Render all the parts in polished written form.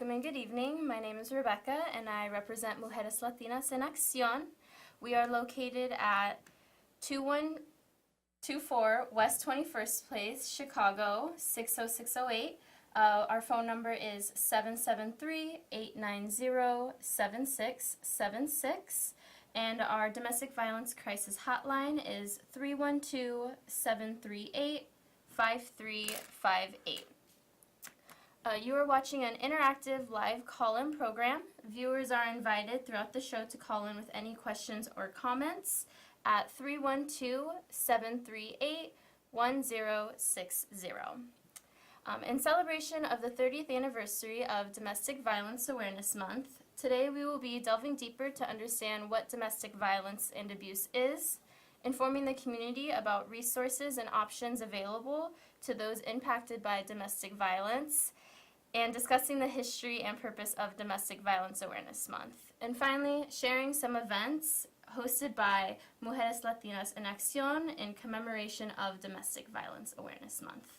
Welcome and good evening. My name is Rebecca and I represent Mujeres Latinas en Acción. We are located at 2124 West 21st Place, Chicago, 60608. Our phone number is 773-890-7676, and our domestic violence crisis hotline is 312-738-5358. You are watching an interactive live call-in program. Viewers are invited throughout the show to call in with any questions or comments at 312-738-1060. In celebration of the 30th anniversary of Domestic Violence Awareness Month, today we will be delving deeper to understand what domestic violence and abuse is, informing the community about resources and options available to those impacted by domestic violence, and discussing the history and purpose of Domestic Violence Awareness Month. And finally, sharing some events hosted by Mujeres Latinas en Acción in commemoration of Domestic Violence Awareness Month.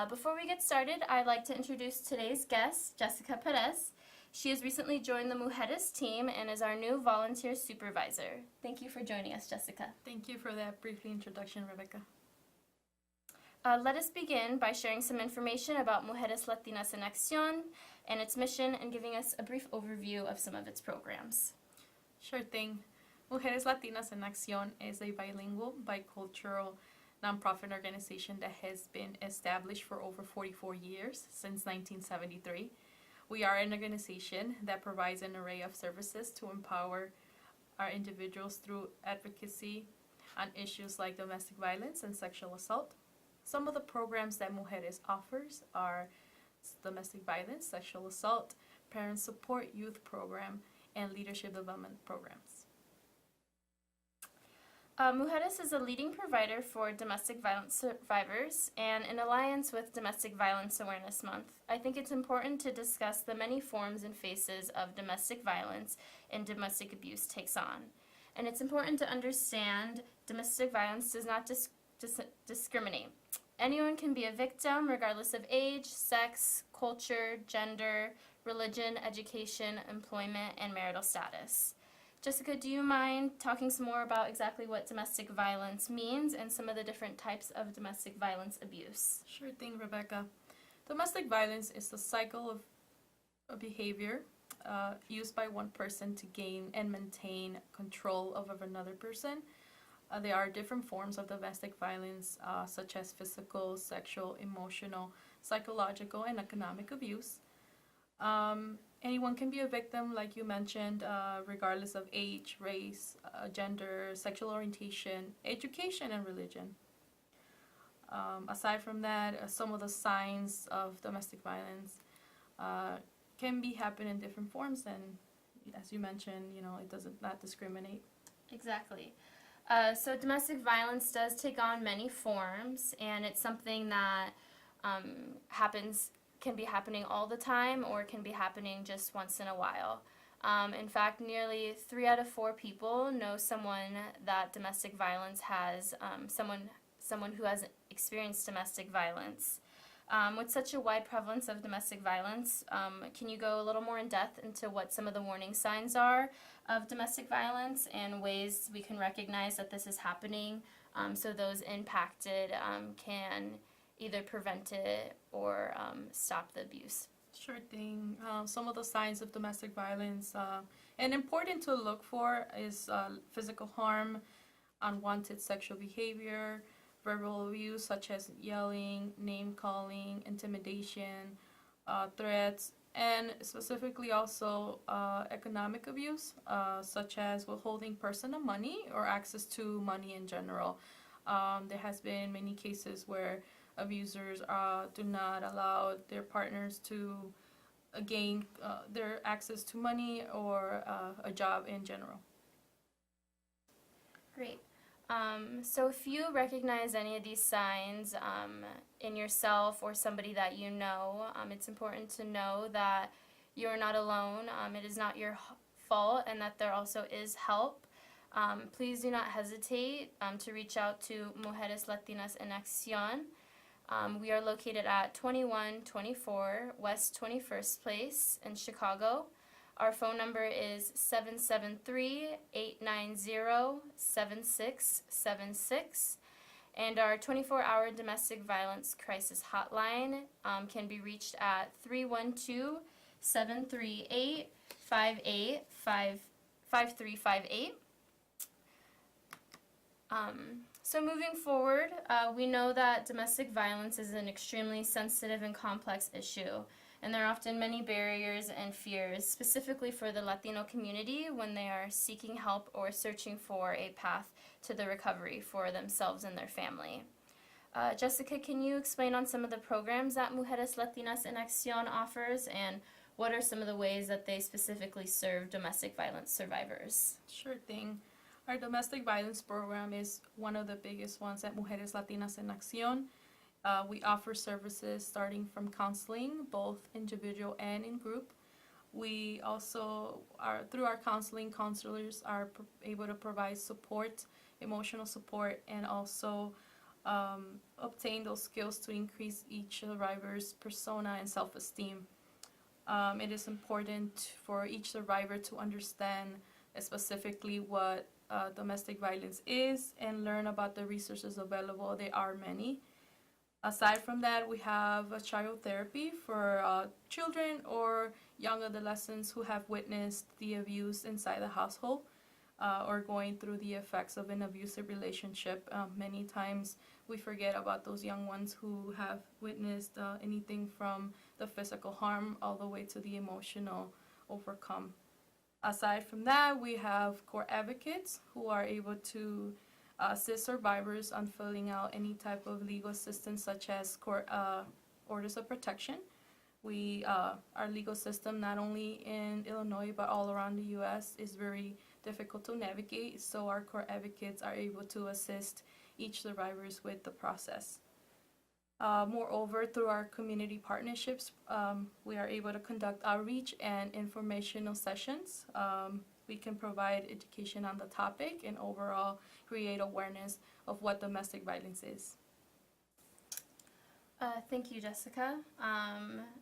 Before we get started, I'd like to introduce today's guest, Jessica Perez. She has recently joined the Mujeres team and is our new volunteer supervisor. Thank you for joining us, Jessica. Thank you for that brief introduction, Rebecca. Let us begin by sharing some information about Mujeres Latinas en Acción and its mission, and giving us a brief overview of some of its programs. Sure thing. Mujeres Latinas en Acción is a bilingual, bicultural nonprofit organization that has been established for over 44 years, since 1973. We are an organization that provides an array of services to empower our individuals through advocacy on issues like domestic violence and sexual assault. Some of the programs that Mujeres offers are domestic violence, sexual assault, parent support, youth program, and leadership development programs. Mujeres is a leading provider for domestic violence survivors, and in alliance with Domestic Violence Awareness Month, I think it's important to discuss the many forms and faces of domestic violence and domestic abuse takes on. And it's important to understand domestic violence does not discriminate. Anyone can be a victim regardless of age, sex, culture, gender, religion, education, employment, and marital status. Jessica, do you mind talking some more about exactly what domestic violence means and some of the different types of domestic violence abuse? Sure thing, Rebecca. Domestic violence is a cycle of behavior used by one person to gain and maintain control over another person. There are different forms of domestic violence, such as physical, sexual, emotional, psychological, and economic abuse. Anyone can be a victim, like you mentioned, regardless of age, race, gender, sexual orientation, education, and religion. Aside from that, some of the signs of domestic violence can be happen in different forms, and as you mentioned, it doesn't not discriminate. Exactly. So domestic violence does take on many forms, and it's something that can be happening all the time, or can be happening just once in a while. In fact, nearly 3 out of 4 people know someone that domestic violence has, someone who has experienced domestic violence. With such a wide prevalence of domestic violence, can you go a little more in depth into what some of the warning signs are of domestic violence and ways we can recognize that this is happening, so those impacted can either prevent it or stop the abuse? Sure thing. Some of the signs of domestic violence, and important to look for, is physical harm, unwanted sexual behavior, verbal abuse such as yelling, name-calling, intimidation, threats, and specifically also economic abuse, such as withholding personal money or access to money in general. There has been many cases where abusers do not allow their partners to gain their access to money or a job in general. Great. So if you recognize any of these signs in yourself or somebody that you know, it's important to know that you're not alone. It is not your fault, and that there also is help. Please do not hesitate to reach out to Mujeres Latinas en Acción. We are located at 2124 West 21st Place in Chicago. Our phone number is 773-890-7676. And our 24-hour domestic violence crisis hotline can be reached at 312-738-5358. So moving forward, we know that domestic violence is an extremely sensitive and complex issue, and there are often many barriers and fears, specifically for the Latino community when they are seeking help or searching for a path to the recovery for themselves and their family. Jessica, can you explain on some of the programs that Mujeres Latinas en Acción offers, and what are some of the ways that they specifically serve domestic violence survivors? Sure thing. Our domestic violence program is one of the biggest ones at Mujeres Latinas en Acción. We offer services starting from counseling, both individual and in group. We also through our counselors are able to provide support, emotional support, and also obtain those skills to increase each survivor's persona and self-esteem. It is important for each survivor to understand specifically what domestic violence is and learn about the resources available. There are many. Aside from that, we have a child therapy for children or young adolescents who have witnessed the abuse inside the household or going through the effects of an abusive relationship. Many times we forget about those young ones who have witnessed anything from the physical harm all the way to the emotional overcome. Aside from that, we have court advocates who are able to assist survivors on filling out any type of legal assistance, such as court orders of protection. Our legal system, not only in Illinois but all around the U.S., is very difficult to navigate, so our court advocates are able to assist each survivors with the process. Moreover, through our community partnerships, we are able to conduct outreach and informational sessions. We can provide education on the topic and overall create awareness of what domestic violence is. Thank you, Jessica.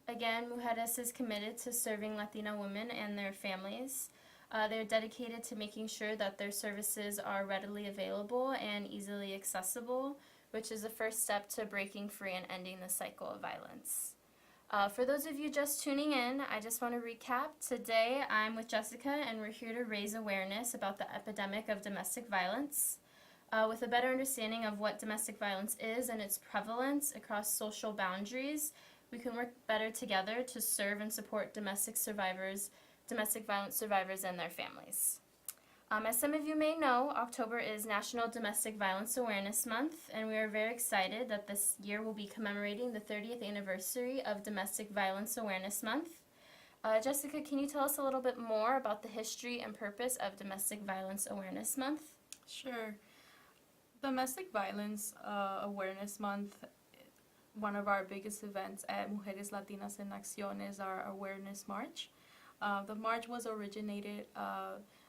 Again, Mujeres is committed to serving Latina women and their families. They're dedicated to making sure that their services are readily available and easily accessible, which is the first step to breaking free and ending the cycle of violence. For those of you just tuning in, I just want to recap. Today, I'm with Jessica, and we're here to raise awareness about the epidemic of domestic violence. With a better understanding of what domestic violence is and its prevalence across social boundaries, we can work better together to serve and support domestic violence survivors and their families. As some of you may know, October is National Domestic Violence Awareness Month, and we are very excited that this year we'll be commemorating the 30th anniversary of Domestic Violence Awareness Month. Jessica, can you tell us a little bit more about the history and purpose of Domestic Violence Awareness Month? Sure. Domestic Violence Awareness Month, one of our biggest events at Mujeres Latinas en Acción is our Awareness March. The march was originated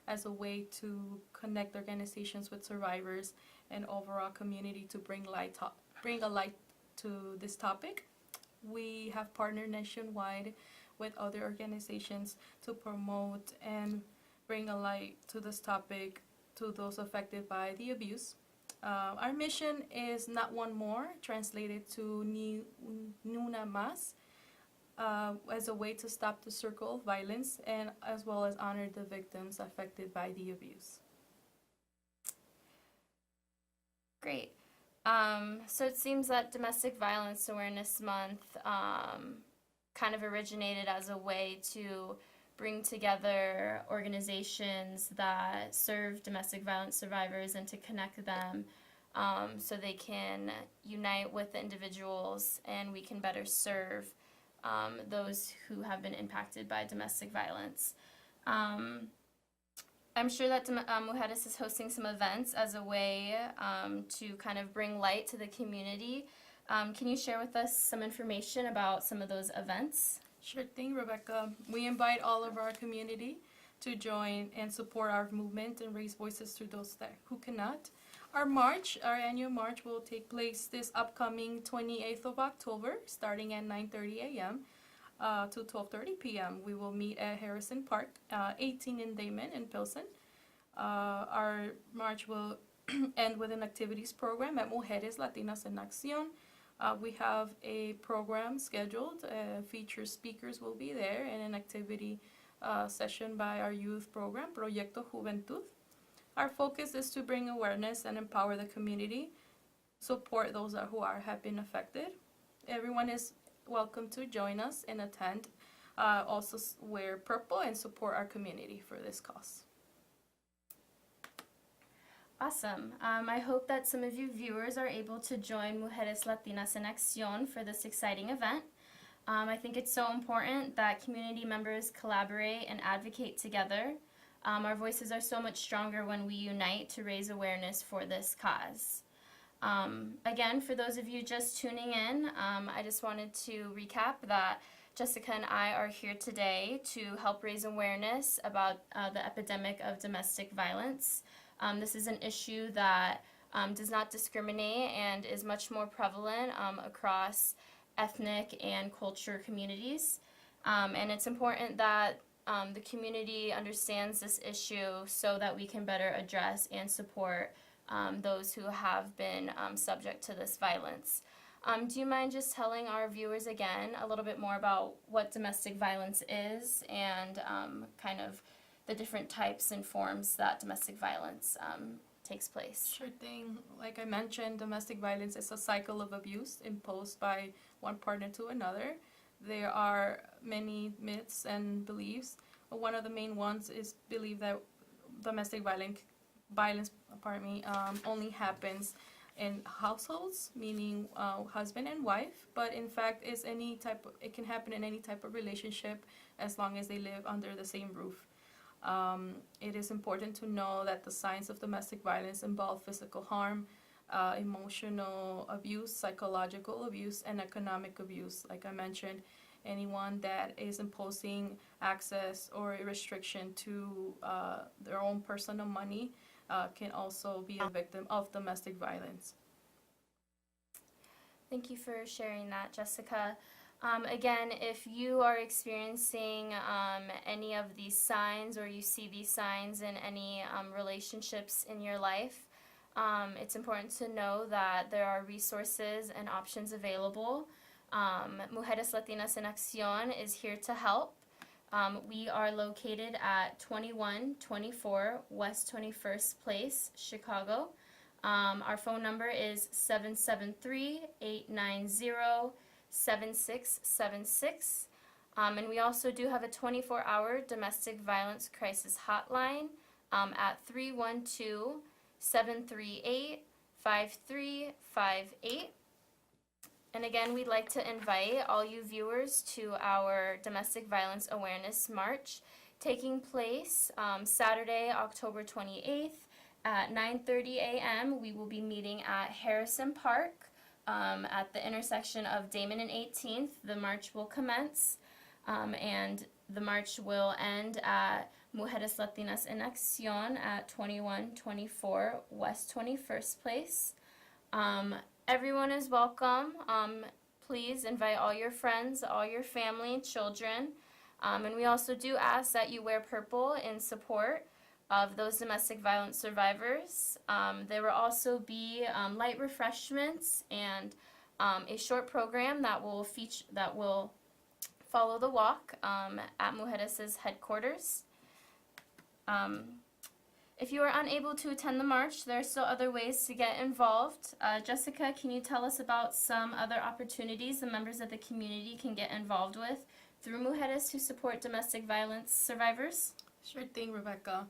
as a way to connect organizations with survivors and overall community to bring a light to this topic. We have partnered nationwide with other organizations to promote and bring a light to this topic to those affected by the abuse. Our mission is not one more, translated to ni una más, as a way to stop the circle of violence and as well as honor the victims affected by the abuse. Great. So it seems that Domestic Violence Awareness Month kind of originated as a way to bring together organizations that serve domestic violence survivors and to connect them so they can unite with the individuals and we can better serve those who have been impacted by domestic violence. I'm sure that Mujeres is hosting some events as a way to kind of bring light to the community. Can you share with us some information about some of those events? Sure thing, Rebecca. We invite all of our community to join and support our movement and raise voices to those who cannot. Our annual march will take place this upcoming 28th of October, starting at 9:30 a.m. To 12:30 p.m. We will meet at Harrison Park, 18 in Damon and Pilsen. Our march will end with an activities program at Mujeres Latinas en Acción. We have a program scheduled. Featured speakers will be there, and an activity session by our youth program, Proyecto Juventud. Our focus is to bring awareness and empower the community, support those who have been affected. Everyone is welcome to join us and attend. Also wear purple and support our community for this cause. Awesome. I hope that some of you viewers are able to join Mujeres Latinas en Acción for this exciting event. I think it's so important that community members collaborate and advocate together. Our voices are so much stronger when we unite to raise awareness for this cause. Again, for those of you just tuning in, I just wanted to recap that Jessica and I are here today to help raise awareness about the epidemic of domestic violence. This is an issue that does not discriminate and is much more prevalent across ethnic and culture communities. And it's important that the community understands this issue so that we can better address and support those who have been subject to this violence. Do you mind just telling our viewers again a little bit more about what domestic violence is and kind of the different types and forms that domestic violence takes place? Sure thing. Like I mentioned, domestic violence is a cycle of abuse imposed by one partner to another. There are many myths and beliefs. One of the main ones is believe that domestic violence only happens in households, meaning husband and wife. But in fact, it can happen in any type of relationship as long as they live under the same roof. It is important to know that the signs of domestic violence involve physical harm, emotional abuse, psychological abuse, and economic abuse. Like I mentioned, anyone that is imposing access or a restriction to their own personal money can also be a victim of domestic violence. Thank you for sharing that, Jessica. Again, if you are experiencing any of these signs or you see these signs in any relationships in your life, it's important to know that there are resources and options available. Mujeres Latinas en Acción is here to help. We are located at 2124 West 21st Place, Chicago. Our phone number is 773-890-7676. And we also do have a 24-hour domestic violence crisis hotline at 312-738-5358. And again, we'd like to invite all you viewers to our Domestic Violence Awareness March taking place Saturday, October 28th at 9:30 a.m. We will be meeting at Harrison Park at the intersection of Damon and 18th. The march will commence and the march will end at Mujeres Latinas en Acción at 2124 West 21st Place. Everyone is welcome. Please invite all your friends, all your family, children. And we also do ask that you wear purple in support of those domestic violence survivors. There will also be light refreshments and a short program that will follow the walk at Mujeres' headquarters. If you are unable to attend the march, there are still other ways to get involved. Jessica, can you tell us about some other opportunities the members of the community can get involved with through Mujeres to support domestic violence survivors? Sure thing, Rebecca.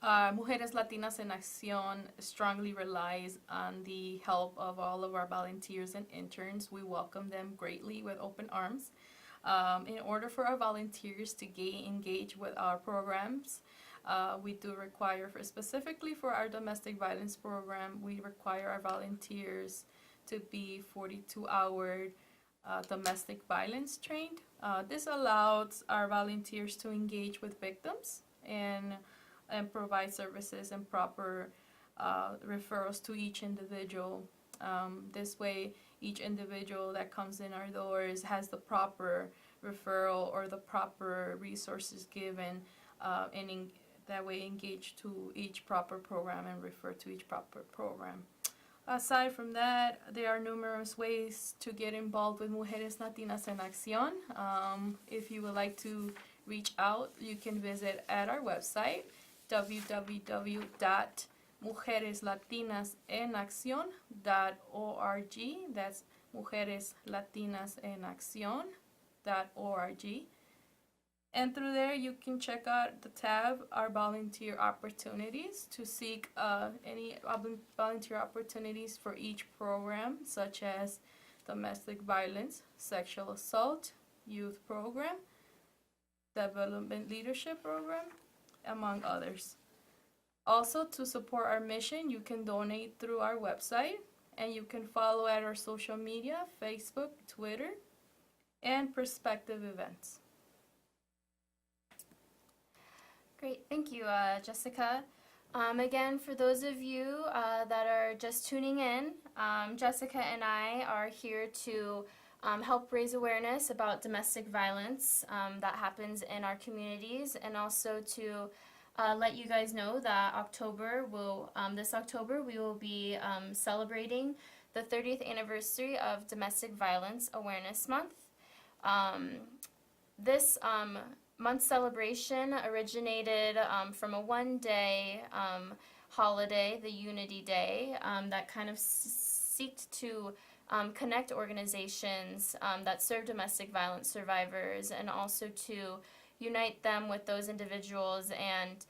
Mujeres Latinas en Acción strongly relies on the help of all of our volunteers and interns. We welcome them greatly with open arms. In order for our volunteers to engage with our programs, we do require, specifically for our domestic violence program, we require our volunteers to be 42-hour domestic violence trained. This allows our volunteers to engage with victims and provide services and proper referrals to each individual. This way, each individual that comes in our doors has the proper referral or the proper resources given, that way engage to each proper program and refer to each proper program. Aside from that, there are numerous ways to get involved with Mujeres Latinas en Acción. If you would like to reach out, you can visit at our website, www.mujereslatinasEnAccion.org. That's mujereslatinasEnAccion.org. And through there, you can check out the tab, our volunteer opportunities, to seek any volunteer opportunities for each program, such as domestic violence, sexual assault, youth program, development leadership program, among others. Also, to support our mission, you can donate through our website, and you can follow at our social media, Facebook, Twitter, and prospective events. Great, thank you, Jessica. Again, for those of you that are just tuning in, Jessica and I are here to help raise awareness about domestic violence that happens in our communities, and also to let you guys know that this October we will be celebrating the 30th anniversary of Domestic Violence Awareness Month. This month celebration originated from a one-day holiday, the Unity Day, that kind of seeked to connect organizations that serve domestic violence survivors, and also to unite them with those individuals and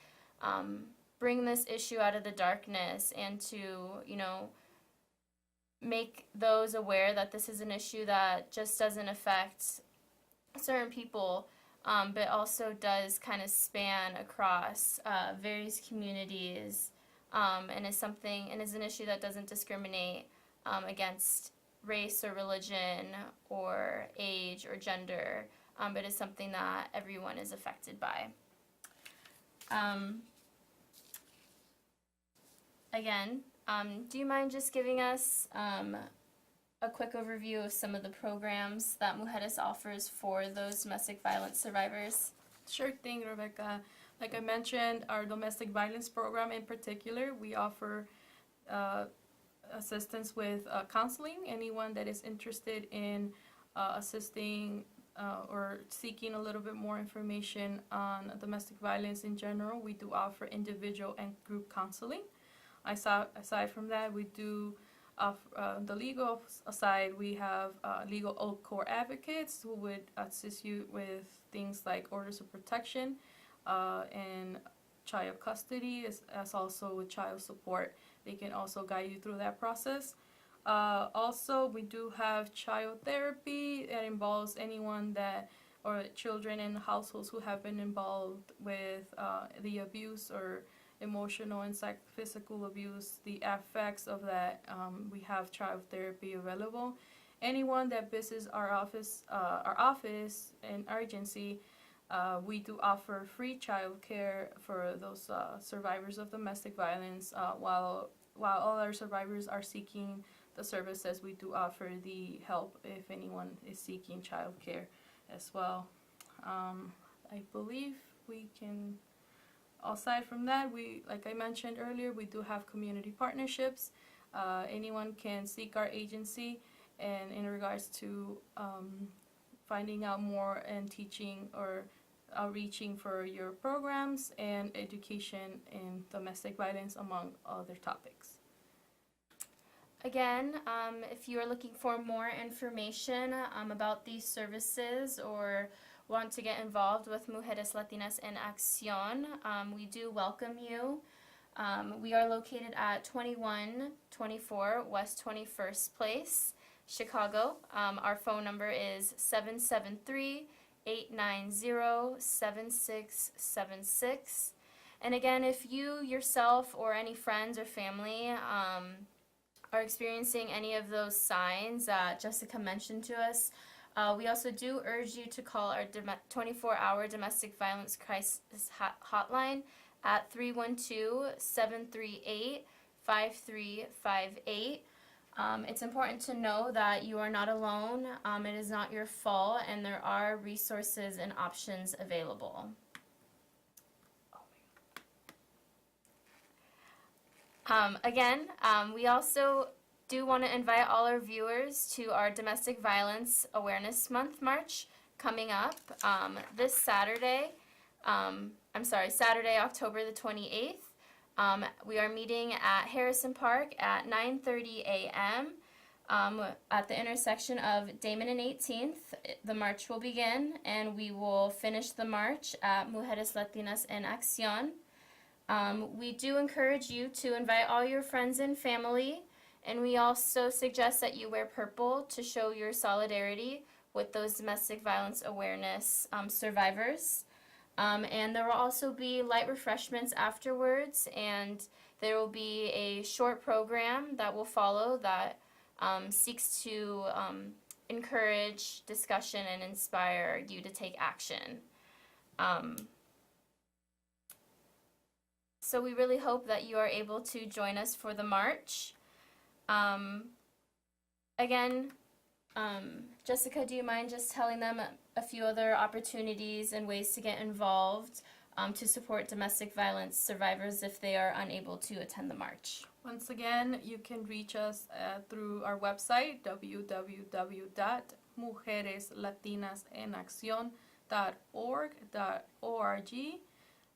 bring this issue out of the darkness, and to, make those aware that this is an issue that just doesn't affect certain people, but also does kind of span across various communities, and is an issue that doesn't discriminate against race or religion or age or gender, but is something that everyone is affected by. Again, do you mind just giving us a quick overview of some of the programs that Mujeres offers for those domestic violence survivors? Sure thing, Rebecca. Like I mentioned, our domestic violence program in particular, we offer assistance with counseling. Anyone that is interested in assisting or seeking a little bit more information on domestic violence in general, we do offer individual and group counseling. Aside from that, we do the legal side. We have legal old core advocates who would assist you with things like orders of protection and child custody, as also with child support. They can also guide you through that process. Also, we do have child therapy that involves anyone or children in households who have been involved with the abuse or emotional and physical abuse, the effects of that. We have child therapy available. Anyone that visits our office in urgency, we do offer free child care for those survivors of domestic violence. While all our survivors are seeking the services, we do offer the help if anyone is seeking child care as well. I believe we can. Aside from that, like I mentioned earlier, we do have community partnerships. Anyone can seek our agency, and in regards to finding out more and teaching or outreaching for your programs and education in domestic violence, among other topics. Again, if you are looking for more information about these services, or want to get involved with Mujeres Latinas en Acción, we do welcome you. We are located at 2124 West 21st Place, Chicago. Our phone number is 773-890-7676. And again, if you yourself or any friends or family are experiencing any of those signs that Jessica mentioned to us, we also do urge you to call our 24-hour domestic violence crisis hotline at 312-738-5787. 5358. It's important to know that you are not alone. It is not your fault, and there are resources and options available. Again, we also do want to invite all our viewers to our Domestic Violence Awareness Month March coming up this Saturday. Saturday, October the 28th. We are meeting at Harrison Park at 9:30 a.m. At the intersection of Damon and 18th. The march will begin, and we will finish the march at Mujeres Latinas en Acción. We do encourage you to invite all your friends and family, and we also suggest that you wear purple to show your solidarity with those domestic violence awareness survivors. And there will also be light refreshments afterwards, and there will be a short program that will follow that seeks to encourage discussion and inspire you to take action. So we really hope that you are able to join us for the march. Again, Jessica, do you mind just telling them a few other opportunities and ways to get involved to support domestic violence survivors if they are unable to attend the march? Once again, you can reach us through our website, www.mujereslatinasенaccion.org.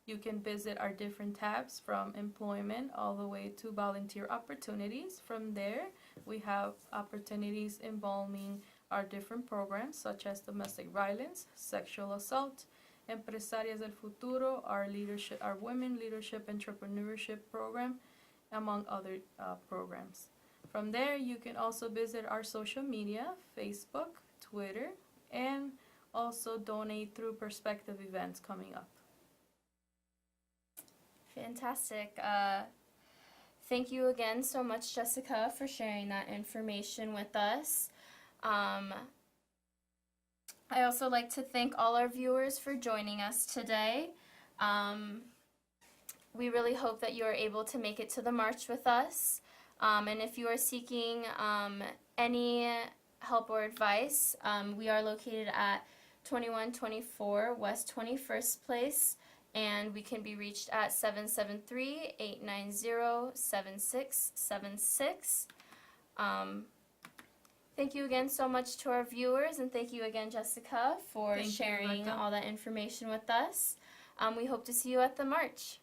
You can visit our different tabs from employment all the way to volunteer opportunities. From there, we have opportunities involving our different programs such as domestic violence, sexual assault, Empresarias del Futuro, our women leadership entrepreneurship program, among other programs. From there, you can also visit our social media, Facebook, Twitter, and also donate through Perspective events coming up. Fantastic. Thank you again so much, Jessica, for sharing that information with us. I also like to thank all our viewers for joining us today. We really hope that you are able to make it to the march with us. And if you are seeking any help or advice, we are located at 2124 West 21st Place, and we can be reached at 773-890-7676. Thank you again so much to our viewers, and thank you again, Jessica, for sharing all that information with us. We hope to see you at the march.